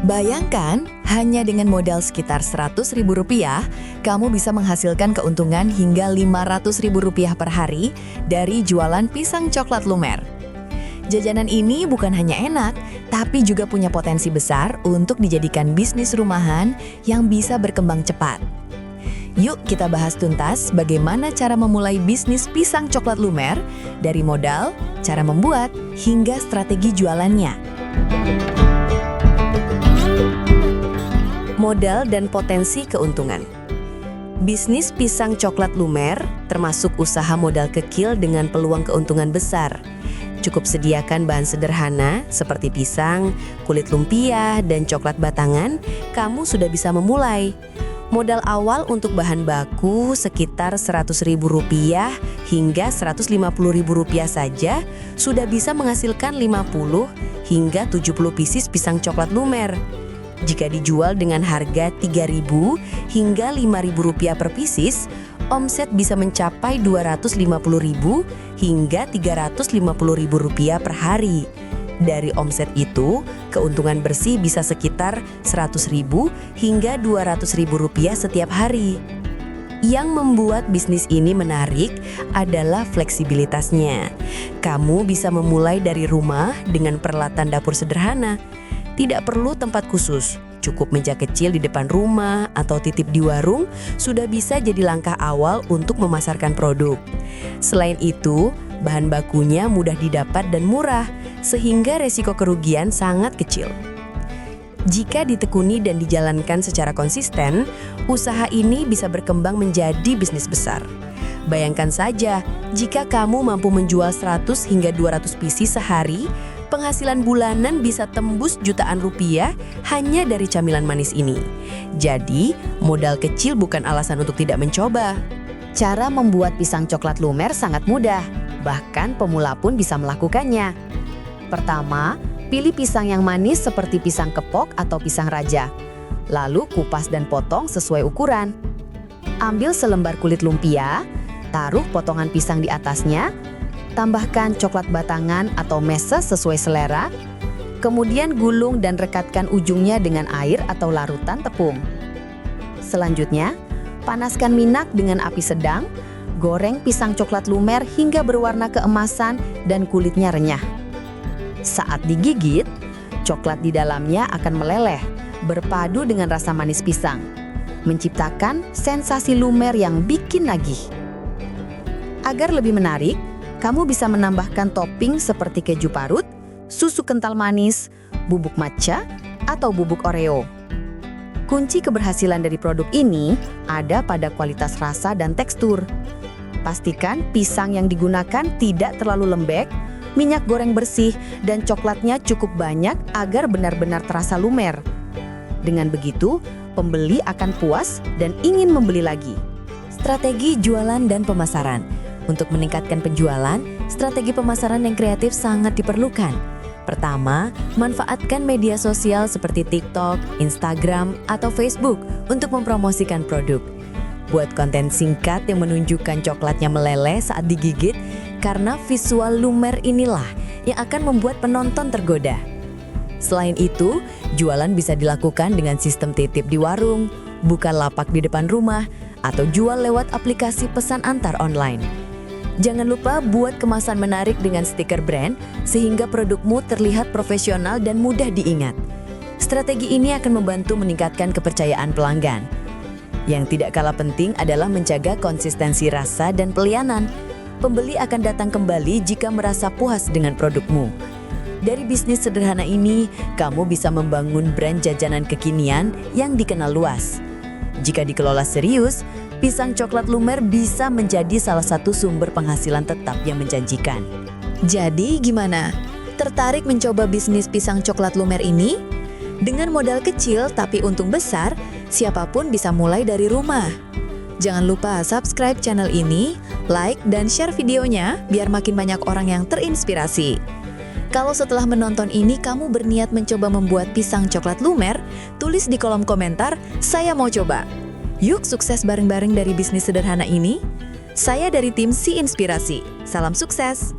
Bayangkan, hanya dengan modal sekitar Rp100.000, kamu bisa menghasilkan keuntungan hingga Rp500.000 per hari dari jualan pisang coklat lumer. Jajanan ini bukan hanya enak, tapi juga punya potensi besar untuk dijadikan bisnis rumahan yang bisa berkembang cepat. Yuk kita bahas tuntas bagaimana cara memulai bisnis pisang coklat lumer, dari modal, cara membuat, hingga strategi jualannya. Modal dan potensi keuntungan. Bisnis pisang coklat lumer termasuk usaha modal kecil dengan peluang keuntungan besar. Cukup sediakan bahan sederhana seperti pisang, kulit lumpia, dan coklat batangan, kamu sudah bisa memulai. Modal awal untuk bahan baku sekitar Rp100.000 hingga Rp150.000 saja sudah bisa menghasilkan 50 hingga 70 pieces pisang coklat lumer. Jika dijual dengan harga Rp3.000 hingga Rp5.000 per pieces, omset bisa mencapai Rp250.000 hingga Rp350.000 per hari. Dari omset itu, keuntungan bersih bisa sekitar Rp100.000 hingga Rp200.000 setiap hari. Yang membuat bisnis ini menarik adalah fleksibilitasnya. Kamu bisa memulai dari rumah dengan peralatan dapur sederhana. Tidak perlu tempat khusus, cukup meja kecil di depan rumah atau titip di warung sudah bisa jadi langkah awal untuk memasarkan produk. Selain itu, bahan bakunya mudah didapat dan murah, sehingga resiko kerugian sangat kecil. Jika ditekuni dan dijalankan secara konsisten, usaha ini bisa berkembang menjadi bisnis besar. Bayangkan saja, jika kamu mampu menjual 100 hingga 200 pieces sehari, penghasilan bulanan bisa tembus jutaan rupiah hanya dari camilan manis ini. Jadi, modal kecil bukan alasan untuk tidak mencoba. Cara membuat pisang coklat lumer sangat mudah, bahkan pemula pun bisa melakukannya. Pertama, pilih pisang yang manis seperti pisang kepok atau pisang raja. Lalu kupas dan potong sesuai ukuran. Ambil selembar kulit lumpia, taruh potongan pisang di atasnya, tambahkan coklat batangan atau meses sesuai selera, kemudian gulung dan rekatkan ujungnya dengan air atau larutan tepung. Selanjutnya, panaskan minyak dengan api sedang, goreng pisang coklat lumer hingga berwarna keemasan dan kulitnya renyah. Saat digigit, coklat di dalamnya akan meleleh, berpadu dengan rasa manis pisang, menciptakan sensasi lumer yang bikin nagih. Agar lebih menarik, kamu bisa menambahkan topping seperti keju parut, susu kental manis, bubuk matcha, atau bubuk Oreo. Kunci keberhasilan dari produk ini ada pada kualitas rasa dan tekstur. Pastikan pisang yang digunakan tidak terlalu lembek, minyak goreng bersih, dan coklatnya cukup banyak agar benar-benar terasa lumer. Dengan begitu, pembeli akan puas dan ingin membeli lagi. Strategi jualan dan pemasaran. Untuk meningkatkan penjualan, strategi pemasaran yang kreatif sangat diperlukan. Pertama, manfaatkan media sosial seperti TikTok, Instagram, atau Facebook untuk mempromosikan produk. Buat konten singkat yang menunjukkan coklatnya meleleh saat digigit, karena visual lumer inilah yang akan membuat penonton tergoda. Selain itu, jualan bisa dilakukan dengan sistem titip di warung, buka lapak di depan rumah, atau jual lewat aplikasi pesan antar online. Jangan lupa buat kemasan menarik dengan stiker brand sehingga produkmu terlihat profesional dan mudah diingat. Strategi ini akan membantu meningkatkan kepercayaan pelanggan. Yang tidak kalah penting adalah menjaga konsistensi rasa dan pelayanan. Pembeli akan datang kembali jika merasa puas dengan produkmu. Dari bisnis sederhana ini, kamu bisa membangun brand jajanan kekinian yang dikenal luas. Jika dikelola serius, pisang coklat lumer bisa menjadi salah satu sumber penghasilan tetap yang menjanjikan. Jadi gimana? Tertarik mencoba bisnis pisang coklat lumer ini? Dengan modal kecil tapi untung besar, siapapun bisa mulai dari rumah. Jangan lupa subscribe channel ini, like dan share videonya biar makin banyak orang yang terinspirasi. Kalau setelah menonton ini kamu berniat mencoba membuat pisang coklat lumer, tulis di kolom komentar, "Saya mau coba." Yuk sukses bareng-bareng dari bisnis sederhana ini. Saya dari tim Si Inspirasi. Salam sukses!